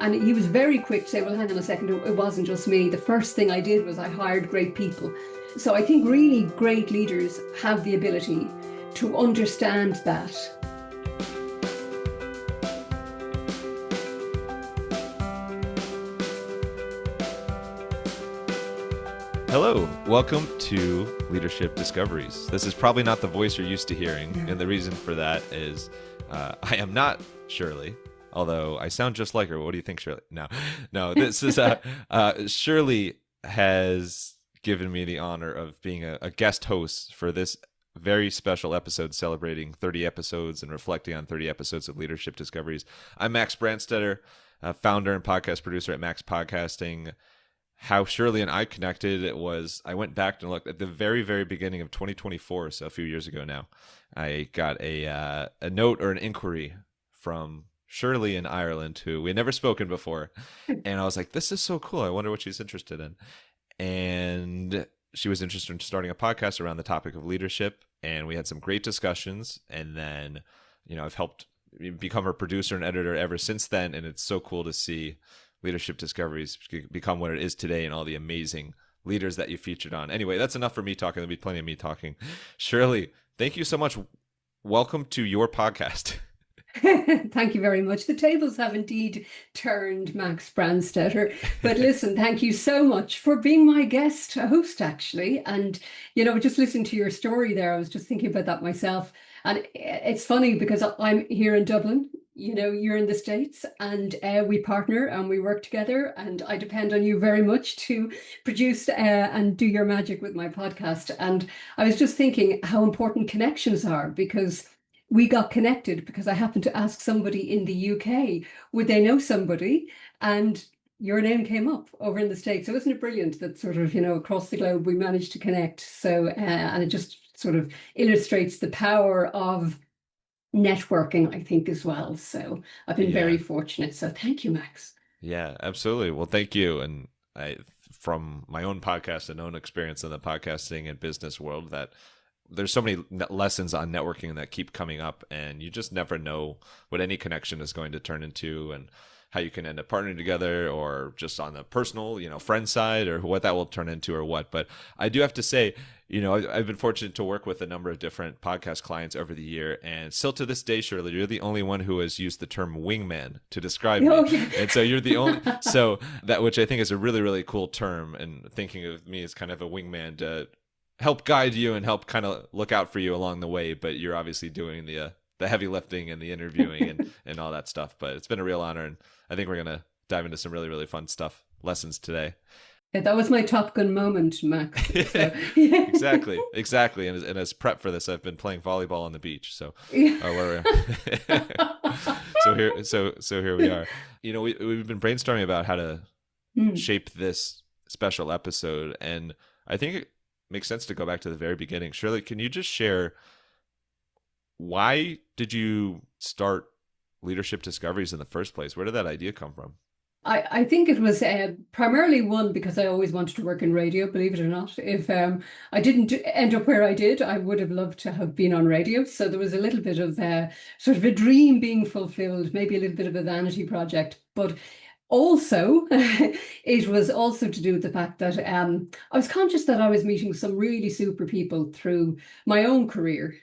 And he was very quick to say, well, hang on a second, it wasn't just me. The first thing I did was I hired great people. So I think really great leaders have the ability to understand that. Hello, welcome to Leadership Discoveries. This is probably not the voice you're used to hearing, and the reason for that is I am not Shirley, although I sound just like her. What do you think, Shirley? No, this is Shirley has given me the honor of being a guest host for this very special episode celebrating 30 episodes and reflecting on 30 episodes of Leadership Discoveries. I'm Max Brandstetter, founder and podcast producer at Max Podcasting. How Shirley and I connected, it was I went back and looked at the very, very beginning of 2024, so a few years ago now. I got a note or an inquiry from Shirley in Ireland, who we had never spoken before, and I was like, this is so cool. I wonder what she's interested in. And she was interested in starting a podcast around the topic of leadership, and we had some great discussions. And then, I've helped become her producer and editor ever since then, and it's so cool to see Leadership Discoveries become what it is today and all the amazing leaders that you featured on. Anyway, that's enough for me talking. There'll be plenty of me talking. Shirley, thank you so much. Welcome to your podcast. Thank you very much. The tables have indeed turned, Max Brandstetter. But listen, thank you so much for being my guest host, actually. And, just listening to your story there, I was just thinking about that myself. And it's funny because I'm here in Dublin. You're in the States, and we partner and we work together, and I depend on you very much to produce and do your magic with my podcast. And I was just thinking how important connections are, because we got connected because I happened to ask somebody in the UK, would they know somebody? And your name came up over in the States. So isn't it brilliant that sort of, across the globe, we managed to connect? So, and it just sort of illustrates the power of networking, I think, as well. So I've been very fortunate. So thank you, Max. Yeah, absolutely. Well, thank you. And from my own podcast and own experience in the podcasting and business world, that there's so many lessons on networking that keep coming up, and you just never know what any connection is going to turn into and how you can end up partnering together, or just on the personal, friend side, or what that will turn into or what. But I do have to say, I've been fortunate to work with a number of different podcast clients over the year, and still to this day, Shirley, you're the only one who has used the term wingman to describe me. Yeah. And so you're the only, so that, which I think is a really, really cool term, and thinking of me as kind of a wingman to help guide you and help kind of look out for you along the way. But you're obviously doing the heavy lifting and the interviewing and all that stuff. But it's been a real honor, and I think we're going to dive into some really, really fun lessons today. Yeah, that was my Top Gun moment, Max. So. Exactly. And as prep for this, I've been playing volleyball on the beach. So, so here we are. We've been brainstorming about how to shape this special episode, and I think it makes sense to go back to the very beginning. Shirley, can you just share, why did you start Leadership Discoveries in the first place? Where did that idea come from? I think it was primarily one because I always wanted to work in radio, believe it or not. If I didn't end up where I did, I would have loved to have been on radio. So there was a little bit of sort of a dream being fulfilled, maybe a little bit of a vanity project. But also, it was also to do with the fact that I was conscious that I was meeting some really super people through my own career,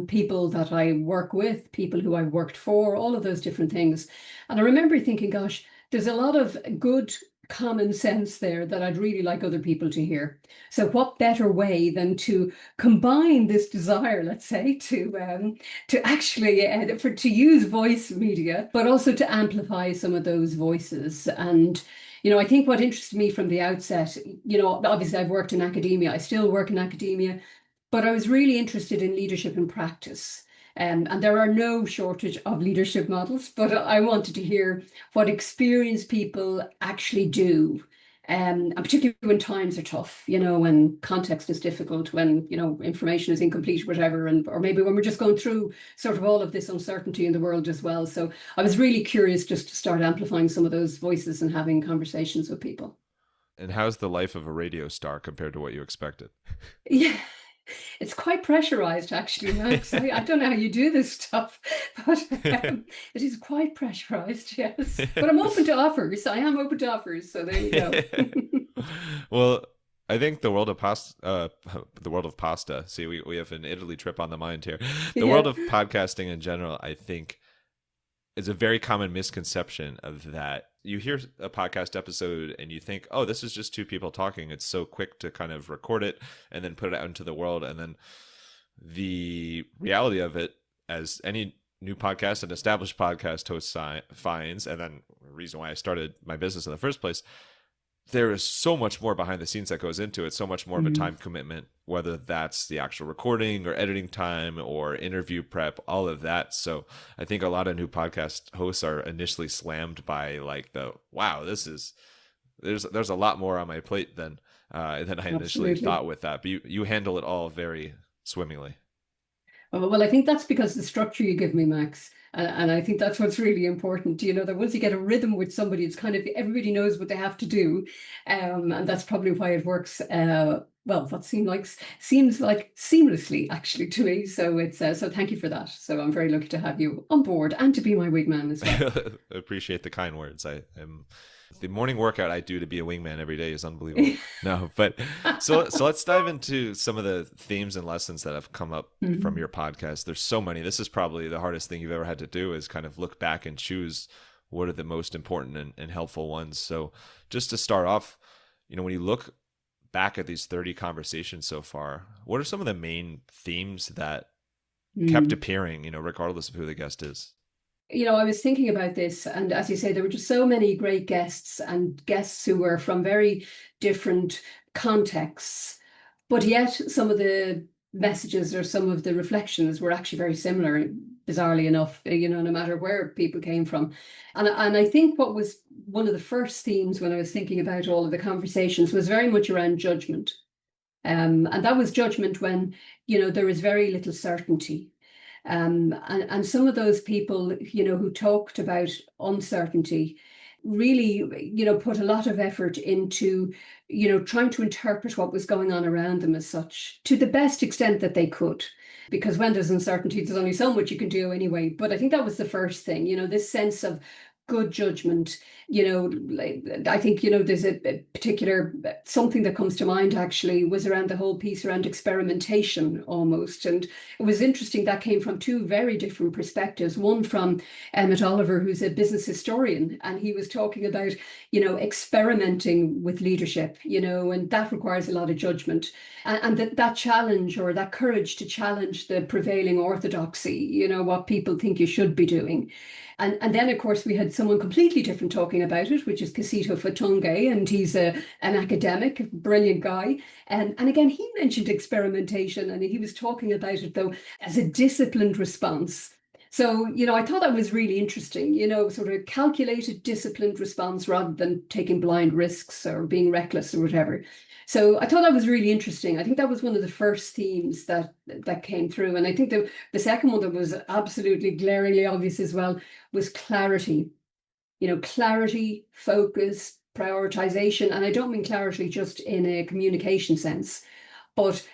people that I work with, people who I've worked for, all of those different things. And I remember thinking, gosh, there's a lot of good common sense there that I'd really like other people to hear. So what better way than to combine this desire, let's say, to actually to use voice media, but also to amplify some of those voices. And I think what interested me from the outset, obviously I've worked in academia, I still work in academia, but I was really interested in leadership in practice. And there are no shortage of leadership models, but I wanted to hear what experienced people actually do. And particularly when times are tough, when context is difficult, when, information is incomplete, whatever, or maybe when we're just going through sort of all of this uncertainty in the world as well. So I was really curious just to start amplifying some of those voices and having conversations with people. And how's the life of a radio star compared to what you expected? Yeah. It's quite pressurized, actually, Max. I don't know how you do this stuff, but it is quite pressurized, yes. But I'm open to offers. I am open to offers. So there you go. Well, I think the world of the world of pasta. See, we have an Italy trip on the mind here. The world Yeah. of podcasting in general, I think, is a very common misconception of that. You hear a podcast episode and you think, oh, this is just two people talking. It's so quick to kind of record it and then put it out into the world. And then the reality of it, as any new podcast and established podcast host finds, and then the reason why I started my business in the first place, there is so much more behind the scenes that goes into it, so much more of a Mm. time commitment, whether that's the actual recording or editing time or interview prep, all of that. So I think a lot of new podcast hosts are initially slammed by like wow, there's a lot more on my plate than I initially Absolutely. thought with that. But you handle it all very swimmingly. Well, I think that's because the structure you give me, Max. And I think that's what's really important. You know, that once you get a rhythm with somebody, it's kind of everybody knows what they have to do. And that's probably why it works. Well, that seems like seamlessly actually to me. So it's so thank you for that. So I'm very lucky to have you on board and to be my wingman as well. Appreciate the kind words. I am the morning workout I do to be a wingman every day is unbelievable. No, but so let's dive into some of the themes and lessons that have come up from Mhm. your podcast. There's so many. This is probably the hardest thing you've ever had to do, is kind of look back and choose what are the most important and helpful ones. So just to start off, when you look back at these 30 conversations so far, what are some of the main themes that kept Mm. appearing, regardless of who the guest is? I was thinking about this, and as you say, there were just so many great guests and guests who were from very different contexts, but yet some of the messages or some of the reflections were actually very similar, bizarrely enough, no matter where people came from. And I think what was one of the first themes when I was thinking about all of the conversations was very much around judgment. And that was judgment when, there is very little certainty. And some of those people, who talked about uncertainty really, put a lot of effort into, trying to interpret what was going on around them as such to the best extent that they could. Because when there's uncertainty, there's only so much you can do anyway. But I think that was the first thing, this sense of good judgment. Like, I think, there's a particular something that comes to mind actually was around the whole piece around experimentation almost. And it was interesting that came from two very different perspectives. One from Emmett Oliver, who's a business historian, and he was talking about, experimenting with leadership, and that requires a lot of judgment. And that challenge or that courage to challenge the prevailing orthodoxy, what people think you should be doing. And then, of course, we had someone completely different talking about it, which is Casito Fatunge, and he's an academic, a brilliant guy. And again, he mentioned experimentation, and he was talking about it, though, as a disciplined response. So, I thought that was really interesting, sort of calculated, disciplined response rather than taking blind risks or being reckless or whatever. So I thought that was really interesting. I think that was one of the first themes that came through. And I think the second one that was absolutely glaringly obvious as well was clarity. Clarity, focus, prioritization. And I don't mean clarity just in a communication sense, but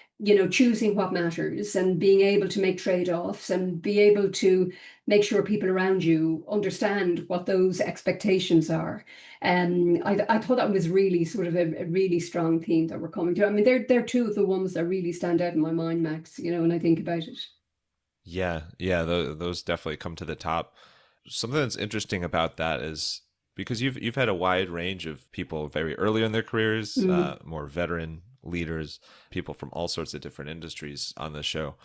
choosing what matters and being able to make trade-offs and be able to make sure people around you understand what those expectations are. And I thought that was really sort of a really strong theme that we're coming to. I mean, they're two of the ones that really stand out in my mind, Max, when I think about it. Yeah, those definitely come to the top. Something that's interesting about that is because you've had a wide range of people very early in their careers, Mm. more veteran leaders, people from all sorts of different industries on the show.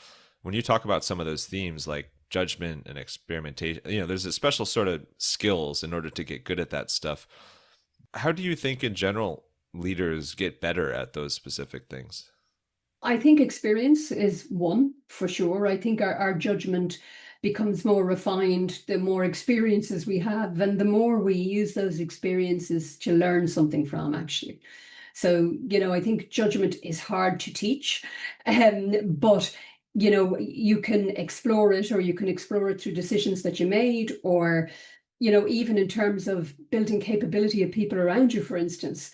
When you talk about some of those themes like judgment and experimentation, there's a special sort of skills in order to get good at that stuff. How do you think in general leaders get better at those specific things? I think experience is one for sure. I think our judgment becomes more refined the more experiences we have and the more we use those experiences to learn something from, actually. So, I think judgment is hard to teach, but you can explore it, or you can explore it through decisions that you made, or even in terms of building capability of people around you, for instance.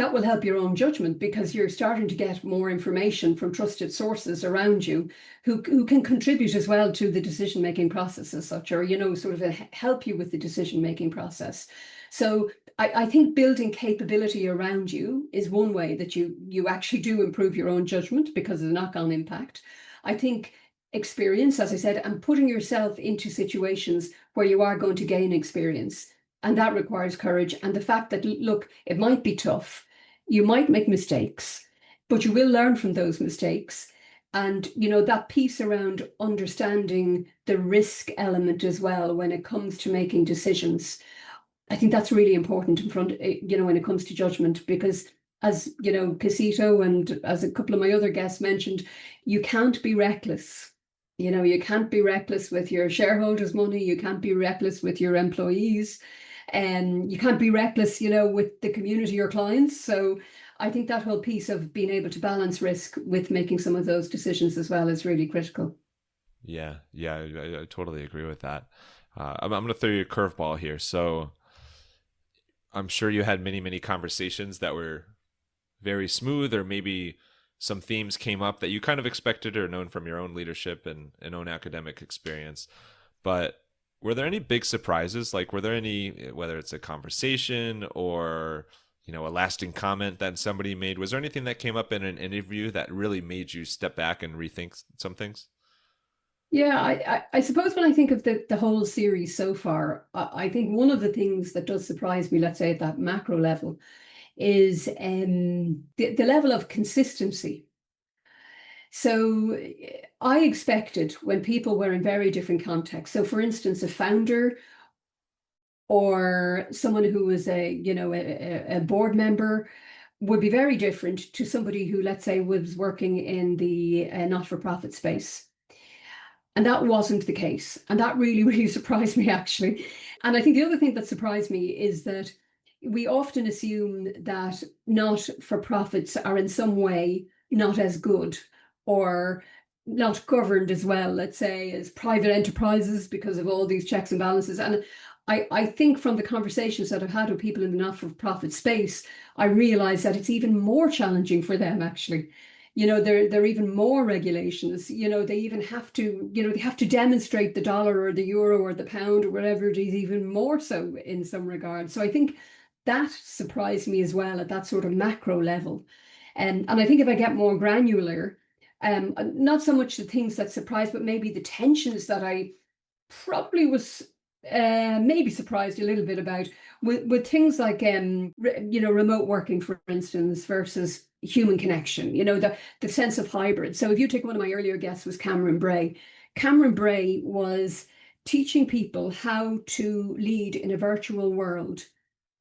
that will help your own judgment, because you're starting to get more information from trusted sources around you who can contribute as well to the decision-making process as such, or, sort of help you with the decision-making process. So I think building capability around you is one way that you actually do improve your own judgment because of the knock-on impact. I think experience, as I said, and putting yourself into situations where you are going to gain experience. And that requires courage. And the fact that, look, it might be tough. You might make mistakes, but you will learn from those mistakes. And, that piece around understanding the risk element as well when it comes to making decisions. I think that's really important when it comes to judgment, because as, Casito and as a couple of my other guests mentioned, you can't be reckless. You can't be reckless with your shareholders' money. You can't be reckless with your employees. And you can't be reckless, with the community or clients. So I think that whole piece of being able to balance risk with making some of those decisions as well is really critical. Yeah, I totally agree with that. I'm going to throw you a curveball here. So I'm sure you had many, many conversations that were very smooth, or maybe some themes came up that you kind of expected or known from your own leadership and own academic experience. But were there any big surprises? Like, were there any, whether it's a conversation or, a lasting comment that somebody made, was there anything that came up in an interview that really made you step back and rethink some things? Yeah, I suppose when I think of the whole series so far, I think one of the things that does surprise me, let's say at that macro level, is the level of consistency. So I expected when people were in very different contexts. So for instance, a founder or someone who was a board member would be very different to somebody who, let's say, was working in the not-for-profit space. And that wasn't the case. And that really, really surprised me, actually. And I think the other thing that surprised me is that we often assume that not-for-profits are in some way not as good or not governed as well, let's say, as private enterprises because of all these checks and balances. And I think from the conversations that I've had with people in the not-for-profit space, I realize that it's even more challenging for them, actually. There are even more regulations. They even have to, they have to demonstrate the dollar or the euro or the pound or whatever it is, even more so in some regard. So I think that surprised me as well at that sort of macro level. And I think if I get more granular, not so much the things that surprised, but maybe the tensions that I probably was maybe surprised a little bit about with things like remote working, for instance, versus human connection, the sense of hybrid. So if you take one of my earlier guests was Cameron Bray. Cameron Bray was teaching people how to lead in a virtual world.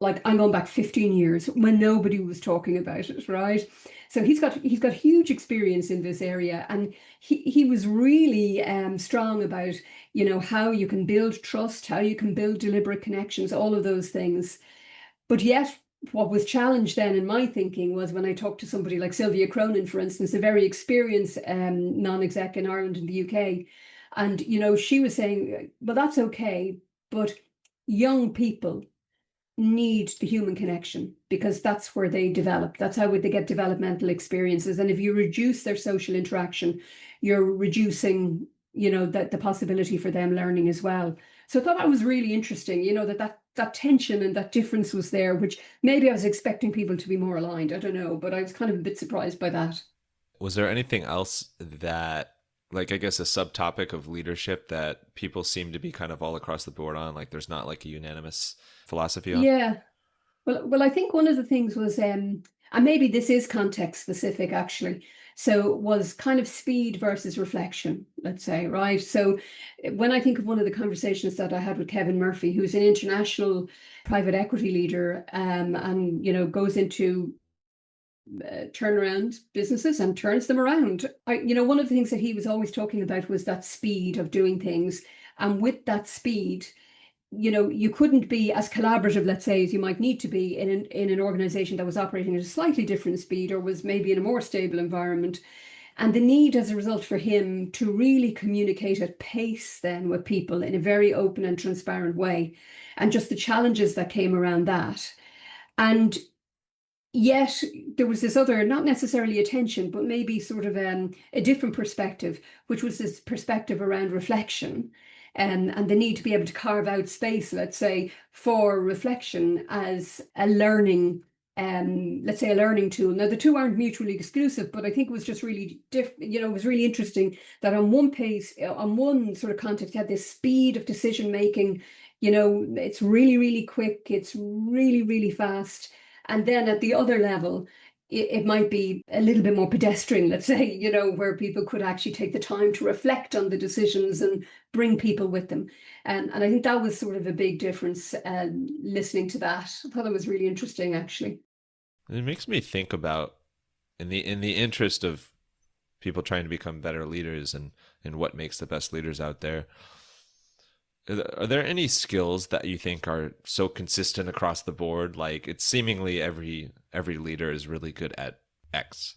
Like, I'm going back 15 years when nobody was talking about it, right? So he's got huge experience in this area, and he was really strong about how you can build trust, how you can build deliberate connections, all of those things. But yet, what was challenged then in my thinking was when I talked to somebody like Sylvia Cronin, for instance, a very experienced non-exec in Ireland and the UK, and she was saying, well, that's okay, but young people need the human connection because that's where they develop. That's how they get developmental experiences. And if you reduce their social interaction, you're reducing, the possibility for them learning as well. So I thought that was really interesting, that tension and that difference was there, which maybe I was expecting people to be more aligned. I don't know, but I was kind of a bit surprised by that. Was there anything else that, like, I guess a subtopic of leadership that people seem to be kind of all across the board on? Like, there's not like a unanimous philosophy on? Yeah. Well, I think one of the things was, and maybe this is context specific actually, so was kind of speed versus reflection, let's say, right? So when I think of one of the conversations that I had with Kevin Murphy, who's an international private equity leader, and goes into turnaround businesses and turns them around. One of the things that he was always talking about was that speed of doing things, and with that speed, you couldn't be as collaborative, let's say, as you might need to be in an organization that was operating at a slightly different speed or was maybe in a more stable environment. And the need as a result for him to really communicate at pace then with people in a very open and transparent way, and just the challenges that came around that. And Yet there was this other, not necessarily attention, but maybe sort of a different perspective, which was this perspective around reflection, and the need to be able to carve out space, let's say, for reflection as a learning, let's say a learning tool. Now, the two aren't mutually exclusive, but I think it was just really different. It was really interesting that on one pace, on one sort of context, you had this speed of decision making. It's really, really quick. It's really, really fast. And then at the other level, it might be a little bit more pedestrian, let's say, where people could actually take the time to reflect on the decisions and bring people with them. And I think that was sort of a big difference, listening to that. I thought it was really interesting, actually. It makes me think about, in the interest of people trying to become better leaders, and what makes the best leaders out there. Are there any skills that you think are so consistent across the board? Like, it's seemingly every leader is really good at X.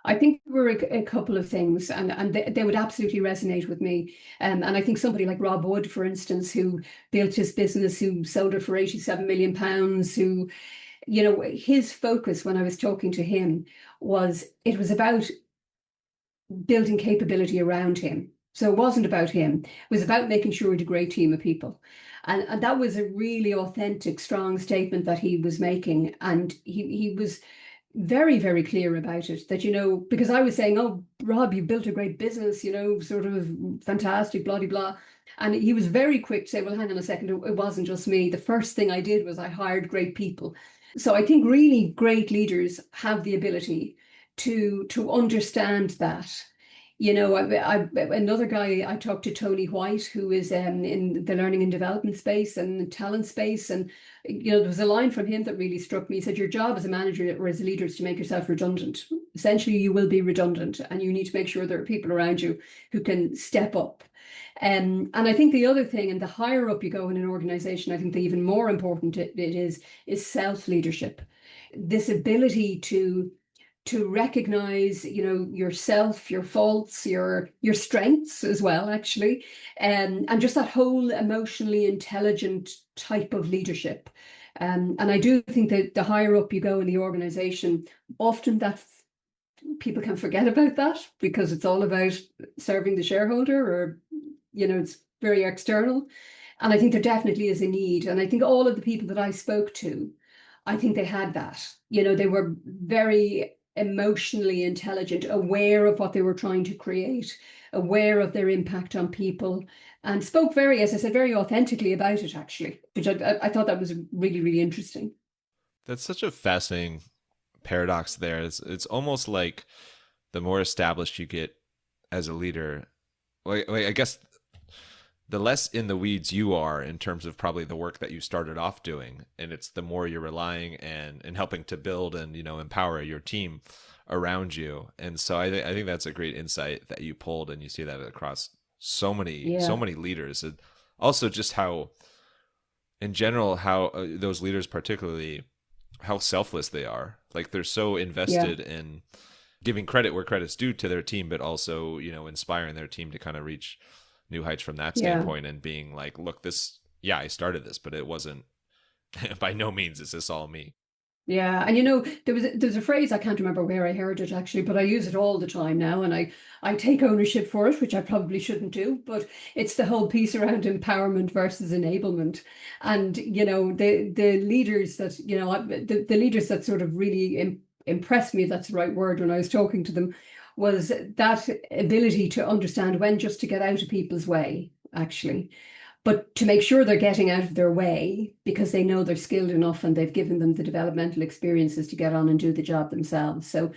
I think there were a couple of things, and they would absolutely resonate with me. And I think somebody like Rob Wood, for instance, who built his business, who sold it for £87 million, who, his focus when I was talking to him was it was about building capability around him. So it wasn't about him. It was about making sure he had a great team of people. And that was a really authentic, strong statement that he was making. And he was very, very clear about it, that, because I was saying, oh, Rob, you built a great business, sort of fantastic, blah, blah, blah. And he was very quick to say, well, hang on a second, it wasn't just me. The first thing I did was I hired great people. So I think really great leaders have the ability to understand that. Another guy, I talked to Tony White, who is in the learning and development space and talent space. And, there was a line from him that really struck me. He said, your job as a manager or as a leader is to make yourself redundant. Essentially, you will be redundant, and you need to make sure there are people around you who can step up. And I think the other thing, and the higher up you go in an organization, I think the even more important it is self-leadership. This ability to recognize, yourself, your faults, your strengths as well, actually, and just that whole emotionally intelligent type of leadership. And I do think that the higher up you go in the organization, often that people can forget about that because it's all about serving the shareholder, or, it's very external. And I think there definitely is a need. And I think all of the people that I spoke to, I think they had that. They were very emotionally intelligent, aware of what they were trying to create, aware of their impact on people, and spoke very, as I said, very authentically about it, actually, which I thought that was really, really interesting. That's such a fascinating paradox there. It's almost like the more established you get as a leader, like I guess the less in the weeds you are in terms of probably the work that you started off doing, and it's the more you're relying and helping to build and empower your team around you. And so I think that's a great insight that you pulled, and you see that across so many leaders, and also just how in general how those leaders, particularly, how selfless they are. Like, they're so invested in giving credit where credit's due to their team, but also inspiring their team to kind of reach new heights from that standpoint, and being like, look, I started this, but it wasn't by no means is this all me. Yeah, and there's a phrase, I can't remember where I heard it actually, but I use it all the time now, and I take ownership for it, which I probably shouldn't do, but it's the whole piece around empowerment versus enablement. And the leaders that the leaders that sort of really impressed me, if that's the right word, when I was talking to them, was that ability to understand when just to get out of people's way, actually, but to make sure they're getting out of their way because they know they're skilled enough and they've given them the developmental experiences to get on and do the job themselves. So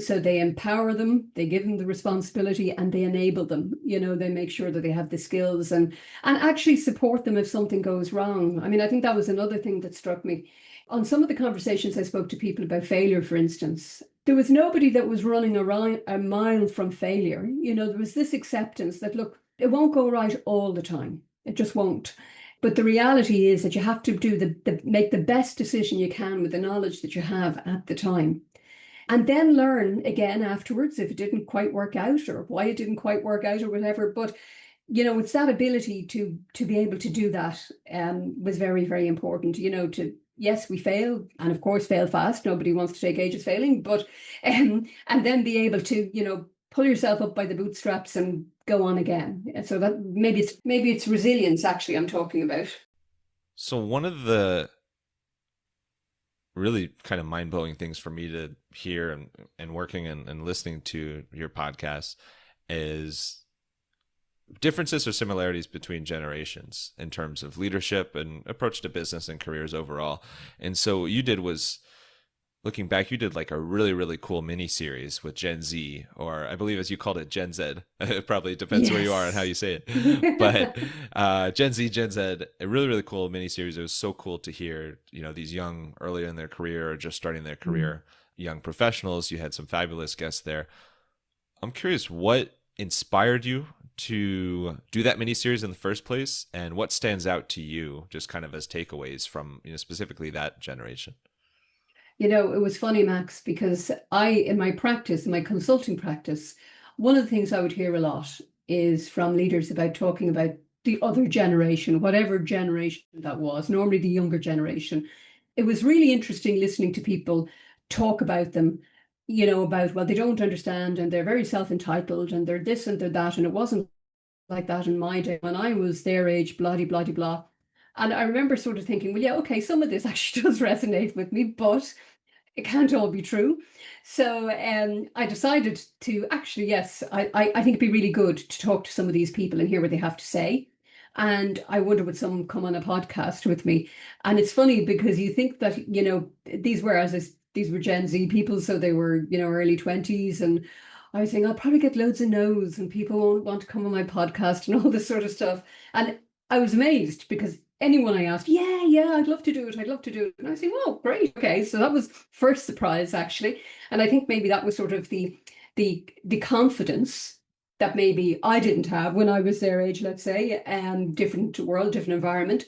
they empower them, they give them the responsibility, and they enable them. They make sure that they have the skills and actually support them if something goes wrong. I mean, I think that was another thing that struck me. On some of the conversations I spoke to people about failure, for instance, there was nobody that was running around a mile from failure. There was this acceptance that, look, it won't go right all the time. It just won't. But the reality is that you have to make the best decision you can with the knowledge that you have at the time. And then learn again afterwards if it didn't quite work out, or why it didn't quite work out, or whatever. But it's that ability to be able to do that was very, very important. To yes, we fail, and of course fail fast. Nobody wants to take ages failing, but and then be able to, pull yourself up by the bootstraps and go on again. So that maybe it's resilience actually I'm talking about. So one of the really kind of mind-blowing things for me to hear and working and listening to your podcast is differences or similarities between generations in terms of leadership and approach to business and careers overall. And so what you did was, looking back, you did like a really, really cool mini series with Gen Z, or I believe as you called it, Gen Z. It probably depends where you are and how you say it. But Gen Z, Gen Z, a really, really cool mini series. It was so cool to hear, these young, earlier in their career or just starting their career, young professionals. You had some fabulous guests there. I'm curious, what inspired you to do that mini series in the first place, and what stands out to you just kind of as takeaways from, specifically that generation? It was funny, Max, because in my practice, in my consulting practice, one of the things I would hear a lot is from leaders about talking about the other generation, whatever generation that was, normally the younger generation. It was really interesting listening to people talk about them, about, well, they don't understand and they're very self-entitled and they're this and they're that. And it wasn't like that in my day when I was their age, blah, blah, blah, blah. And I remember sort of thinking, well, yeah, okay, some of this actually does resonate with me, but it can't all be true. So I decided to actually, yes, I think it'd be really good to talk to some of these people and hear what they have to say. And I wonder would someone come on a podcast with me? And it's funny because you think that, these were Gen Z people, so they were, early 20s. And I was saying, I'll probably get loads of no's and people won't want to come on my podcast and all this sort of stuff. And I was amazed because anyone I asked, yeah, I'd love to do it. I'd love to do it. And I say, well, great. Okay. So that was first surprise, actually. And I think maybe that was sort of the confidence that maybe I didn't have when I was their age, let's say, different world, different environment,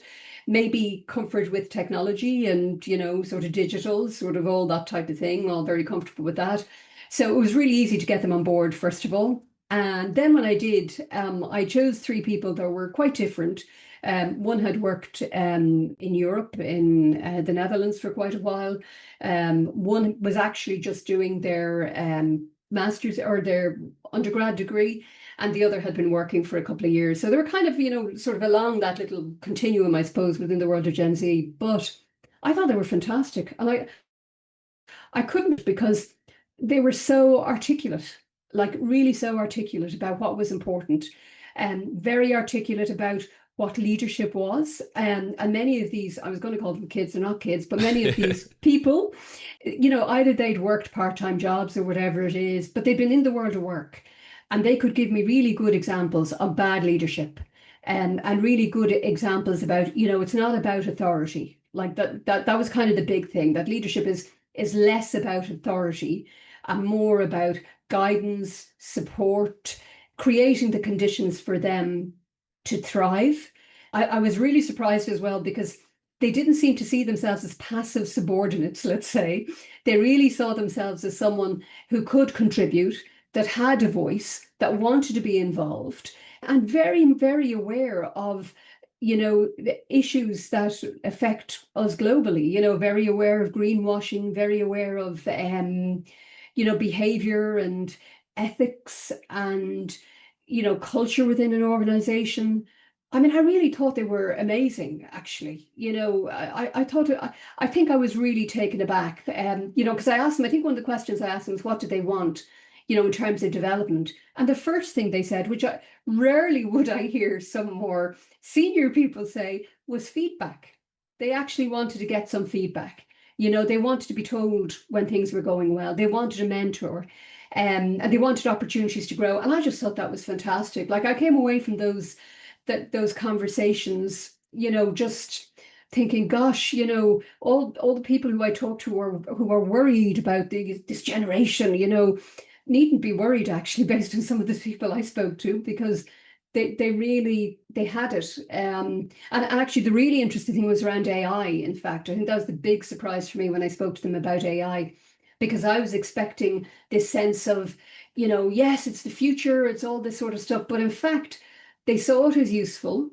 maybe comfort with technology and, sort of digital, sort of all that type of thing, all very comfortable with that. So it was really easy to get them on board, first of all. And then when I did, I chose three people that were quite different. One had worked in Europe, in the Netherlands for quite a while. One was actually just doing their master's or their undergrad degree, and the other had been working for a couple of years. So they were kind of, sort of along that little continuum, I suppose, within the world of Gen Z. But I thought they were fantastic. And I couldn't, because they were so articulate, like really so articulate about what was important, and very articulate about what leadership was. And many of these, I was going to call them kids, they're not kids, but many of these people, either they'd worked part-time jobs or whatever it is, but they'd been in the world of work, and they could give me really good examples of bad leadership, and really good examples about, it's not about authority. Like that was kind of the big thing, that leadership is less about authority and more about guidance, support, creating the conditions for them to thrive. I was really surprised as well, because they didn't seem to see themselves as passive subordinates, let's say. They really saw themselves as someone who could contribute, that had a voice, that wanted to be involved, and very, very aware of, the issues that affect us globally, very aware of greenwashing, very aware of, behavior and ethics and, culture within an organization. I mean, I really thought they were amazing, actually. I think I was really taken aback, because I asked them, I think one of the questions I asked them was, what do they want, in terms of development? And the first thing they said, which I rarely would I hear some more senior people say, was feedback. They actually wanted to get some feedback. They wanted to be told when things were going well. They wanted a mentor. And they wanted opportunities to grow. And I just thought that was fantastic. Like, I came away from those conversations, just thinking, gosh, all the people who I talked to who are worried about this generation, needn't be worried, actually, based on some of the people I spoke to, because they had it. And actually, the really interesting thing was around AI. In fact, I think that was the big surprise for me when I spoke to them about AI, because I was expecting this sense of, yes, it's the future, it's all this sort of stuff. But in fact, they saw it as useful.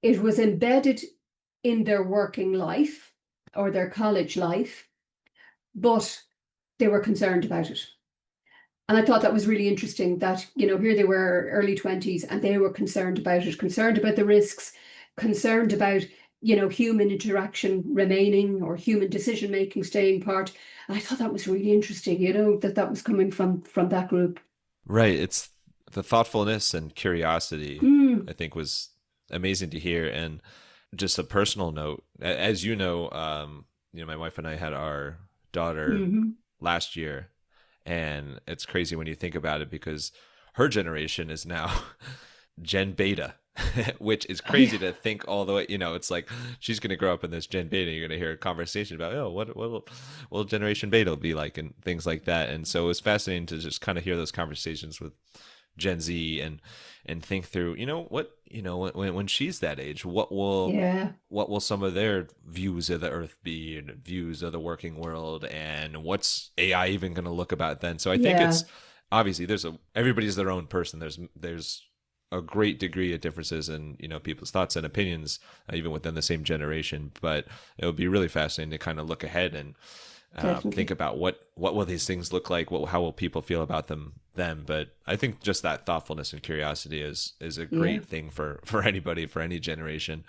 It was embedded in their working life, or their college life, but they were concerned about it. And I thought that was really interesting that, here they were early 20s and they were concerned about it, concerned about the risks, concerned about, human interaction remaining or human decision making staying part. And I thought that was really interesting, that was coming from that group. Right. It's the thoughtfulness and curiosity, Mm, I think, was amazing to hear. And just a personal note, as my wife and I had our daughter hmm last year, and it's crazy when you think about it because her generation is now Gen Beta, which is Yeah, crazy to think all the way. It's like she's going to grow up in this Gen Beta. You're going to hear a conversation about, oh, what will Generation Beta be like and things like that. And so it was fascinating to just kind of hear those conversations with Gen Z and think through, when she's that age, yeah, what will some of their views of the earth be and views of the working world, and what's AI even going to look about then? So I think yeah, it's obviously everybody's their own person. There's a great degree of differences in people's thoughts and opinions even within the same generation, but it would be really fascinating to kind of look ahead and think definitely. about what will these things look like, how will people feel about them then. But I think just that thoughtfulness and curiosity is a Yeah, great thing for anybody, for any generation.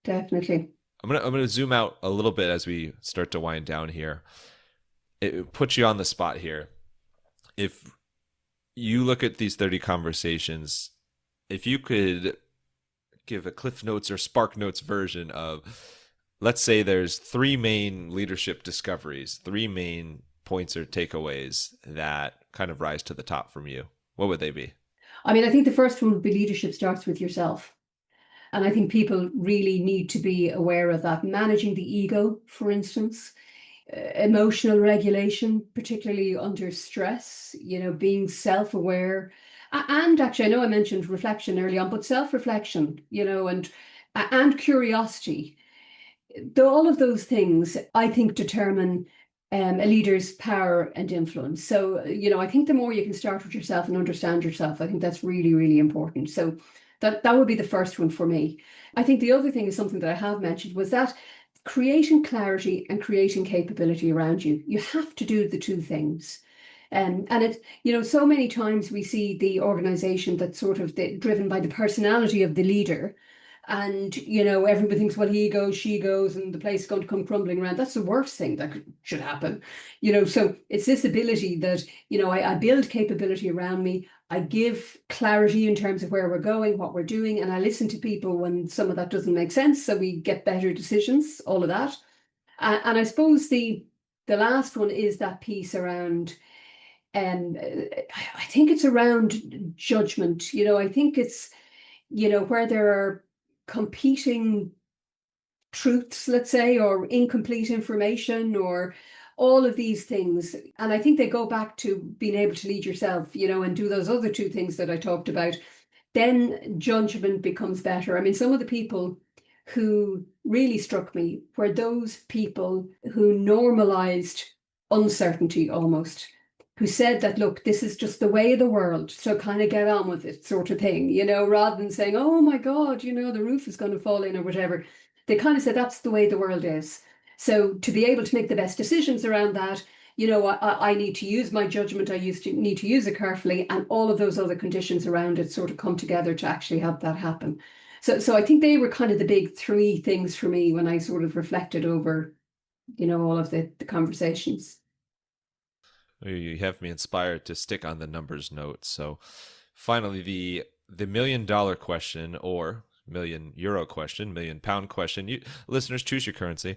definitely. I'm gonna zoom out a little bit as we start to wind down here. It puts you on the spot here. If you look at these 30 conversations, if you could give a Cliff Notes or Spark Notes version of, let's say there's three main leadership discoveries, three main points or takeaways that kind of rise to the top from you, what would they be? I mean, I think the first one would be leadership starts with yourself. And I think people really need to be aware of that. Managing the ego, for instance, emotional regulation, particularly under stress, being self-aware. And actually, I know I mentioned reflection early on, but self-reflection, and curiosity. All of those things, I think, determine a leader's power and influence. So, I think the more you can start with yourself and understand yourself, I think that's really, really important. So that would be the first one for me. I think the other thing is something that I have mentioned was that creating clarity and creating capability around you. You have to do the two things. And so many times we see the organization that's sort of driven by the personality of the leader, and everybody thinks, well, he goes, she goes, and the place is going to come crumbling around. That's the worst thing that should happen. So it's this ability that I build capability around me. I give clarity in terms of where we're going, what we're doing, and I listen to people when some of that doesn't make sense, so we get better decisions, all of that. And I suppose the last one is that piece around, I think it's around judgment. I think it's where there are competing truths, let's say, or incomplete information, or all of these things. And I think they go back to being able to lead yourself, and do those other two things that I talked about. Then judgment becomes better. I mean, some of the people who really struck me were those people who normalized uncertainty almost, who said that, look, this is just the way of the world, so kind of get on with it, sort of thing, rather than saying, oh my God, the roof is going to fall in or whatever. They kind of said that's the way the world is. So to be able to make the best decisions around that, I need to use my judgment. I need to use it carefully, and all of those other conditions around it sort of come together to actually have that happen. So I think they were kind of the big three things for me when I sort of reflected over, all of the conversations. You have me inspired to stick on the numbers note. So finally, the $1 million question, or €1 million question, £1 million question. You listeners, choose your currency.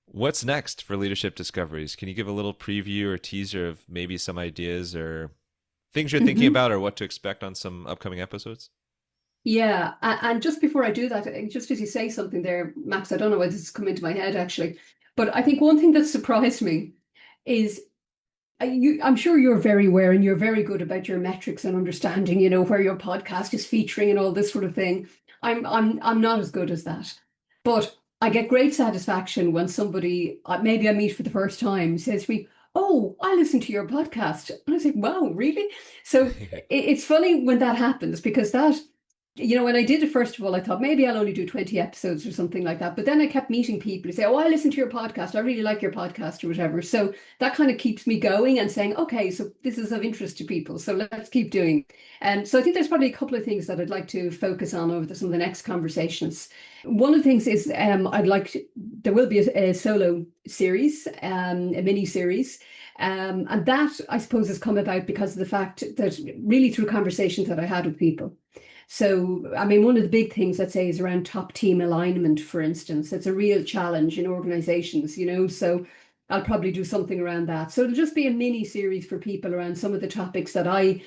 What's next for Leadership Discoveries? Can you give a little preview or teaser of maybe some ideas or things you're thinking hmm about, or what to expect on some upcoming episodes? Yeah, and just before I do that, just as you say something there, Max, I don't know why this has come into my head actually, but I think one thing that surprised me is, I'm sure you're very aware and you're very good about your metrics and understanding, where your podcast is featuring and all this sort of thing. I'm not as good as that, but I get great satisfaction when somebody, maybe I meet for the first time, says to me, "Oh, I listen to your podcast," and I say, "Wow, really?" So it's funny when that happens, because that when I did it, first of all, I thought maybe I'll only do 20 episodes or something like that. But then I kept meeting people who say, oh, I listen to your podcast. I really like your podcast or whatever. So that kind of keeps me going and saying, okay, so this is of interest to people. So let's keep doing. And so I think there's probably a couple of things that I'd like to focus on over some of the next conversations. One of the things is there will be a solo series, a mini series. And that, I suppose, has come about because of the fact that really through conversations that I had with people. So, I mean, one of the big things, I'd say, is around top team alignment, for instance. It's a real challenge in organizations, so I'll probably do something around that. So it'll just be a mini series for people around some of the topics that I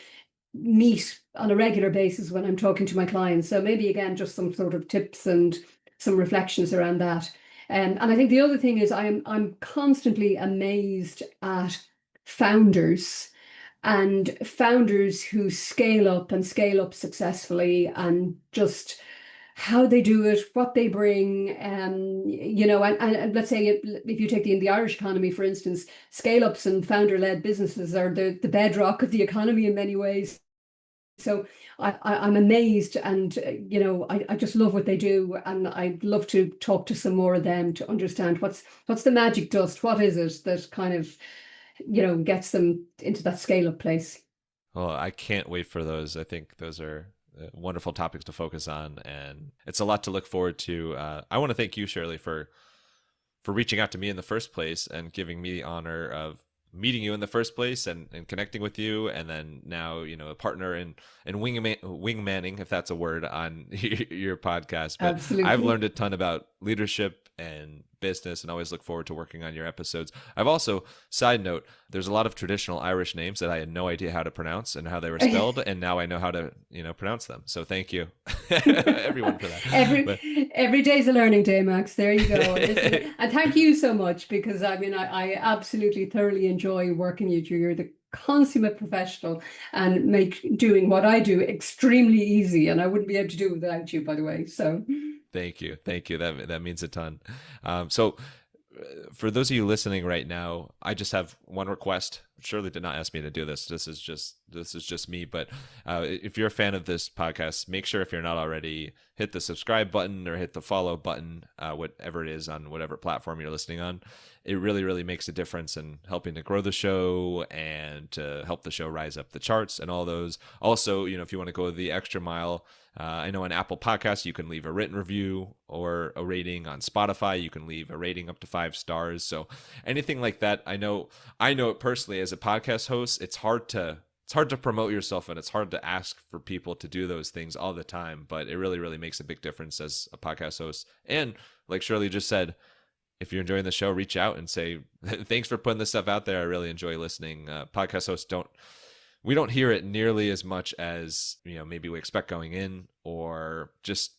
meet on a regular basis when I'm talking to my clients. So maybe, again, just some sort of tips and some reflections around that. And I think the other thing is I'm constantly amazed at founders who scale up successfully, and just how they do it, what they bring, and let's say if you take the Irish economy, for instance, scale-ups and founder-led businesses are the bedrock of the economy in many ways. So I'm amazed, and I just love what they do, and I'd love to talk to some more of them to understand what's the magic dust, what is it that kind of gets them into that scale up place. Well, I can't wait for those. I think those are wonderful topics to focus on, and it's a lot to look forward to. I want to thank you, Shirley, for reaching out to me in the first place and giving me the honor of meeting you in the first place and connecting with you, and then now a partner in wingmanning, if that's a word, on your podcast. But Absolutely. I've learned a ton about leadership and business, and always look forward to working on your episodes. I've also, side note, there's a lot of traditional Irish names that I had no idea how to pronounce and how they were spelled, and now I know how to pronounce them. So thank you everyone for that. Every day's a learning day, Max. There you go. And thank you so much, because I absolutely thoroughly enjoy working with you. You're the consummate professional and make doing what I do extremely easy, and I wouldn't be able to do it without you, by the way. So Thank you. That means a ton. So for those of you listening right now, I just have one request. Shirley did not ask me to do this. This is just me. But if you're a fan of this podcast, make sure, if you're not already, hit the subscribe button or hit the follow button, whatever it is on whatever platform you're listening on. It really, really makes a difference in helping to grow the show and to help the show rise up the charts and all those. Also, if you want to go the extra mile, I know on Apple Podcasts, you can leave a written review or a rating. On Spotify, you can leave a rating up to 5 stars. So anything like that, I know it personally as a podcast host, it's hard to promote yourself, and it's hard to ask for people to do those things all the time, but it really, really makes a big difference as a podcast host. And like Shirley just said, if you're enjoying the show, reach out and say, thanks for putting this stuff out there. I really enjoy listening. Podcast hosts we don't hear it nearly as much as maybe we expect going in, or just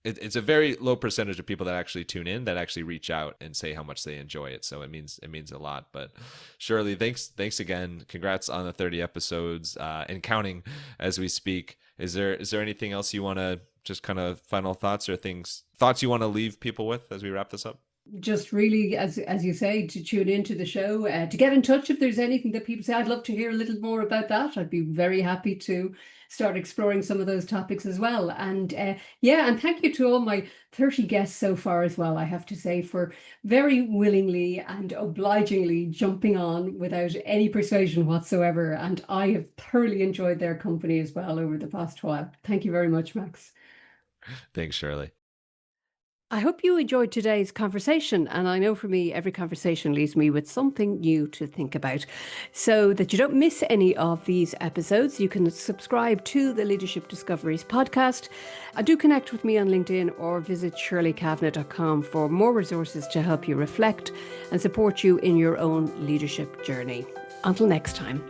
it's a very low percentage of people that actually tune in, that actually reach out and say how much they enjoy it. So it means a lot. But Shirley, thanks again. Congrats on the 30 episodes and counting as we speak. Is there anything else you want to just kind of final thoughts or thoughts you want to leave people with as we wrap this up? Just really, as you say, to tune into the show, to get in touch if there's anything that people say, I'd love to hear a little more about that. I'd be very happy to start exploring some of those topics as well. And and thank you to all my 30 guests so far as well, I have to say, for very willingly and obligingly jumping on without any persuasion whatsoever. And I have thoroughly enjoyed their company as well over the past while. Thank you very much, Max. Thanks, Shirley. I hope you enjoyed today's conversation, and I know for me, every conversation leaves me with something new to think about. So that you don't miss any of these episodes, you can subscribe to the Leadership Discoveries podcast. Do connect with me on LinkedIn or visit shirleykavanagh.com for more resources to help you reflect and support you in your own leadership journey. Until next time.